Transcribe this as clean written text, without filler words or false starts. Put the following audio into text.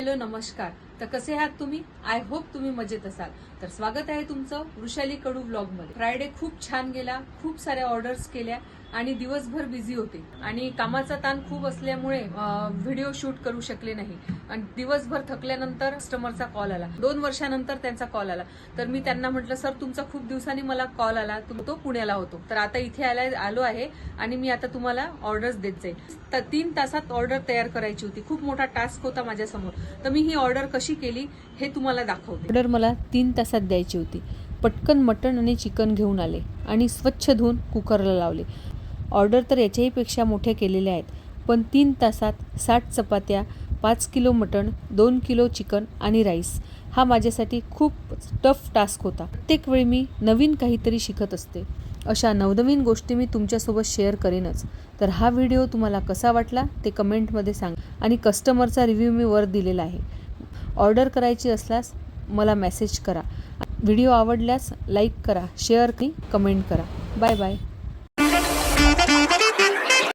Hello नमस्कार. तर कसे आहात तुम्ही? आय होप तुम्ही मजेत असाल. तर स्वागत आहे तुमचं वृषाली कडू ब्लॉग मध्ये. फ्रायडे खूप छान गेला, खूप साऱ्या ऑर्डर्स केल्या आणि दिवसभर बिझी होते आणि कामाचा ताण खूप असल्यामुळे व्हिडिओ शूट करू शकले नाही आणि दिवसभर थकल्यानंतर कस्टमरचा कॉल आला. 2 वर्षानंतर त्यांचा कॉल आला. तर मी त्यांना म्हटलं, सर तुमचा खूप दिवसांनी मला कॉल आला, तो पुण्याला होतो, तर आता इथे आलो आहे आणि मी आता तुम्हाला ऑर्डर्स देत जाईल. तर 3 तासात ऑर्डर तयार करायची होती. खूप मोठा टास्क होता माझ्यासमोर. तर मी ही ऑर्डर कशी केली हे तुम्हाला दाखवते. ऑर्डर मला 3 तासात द्यायची होती. पटकन मटण आणि चिकन घेऊन आले आणि स्वच्छ धुवून कुकरला लावले. ऑर्डर तर याच्याही पेक्षा मोठ्या केलेल्या आहेत, पण 3 तासात 60 चपात्या, 5 किलो मटण, 2 किलो चिकन आणि राईस हा माझ्यासाठी खूप टफ टास्क होता. प्रत्येक वेळी मी नवीन काहीतरी शिकत असते. अशा नवनवीन गोष्टी मी तुमच्यासोबत शेअर करेनच. तर हा व्हिडिओ तुम्हाला कसा वाटला ते कमेंटमध्ये सांगा आणि कस्टमरचा रिव्ह्यू मी वर दिलेला आहे. ऑर्डर करायची असल्यास मला मेसेज करा. व्हिडिओ आवडल्यास लाईक करा, शेअर करा, कमेंट करा. Bye bye.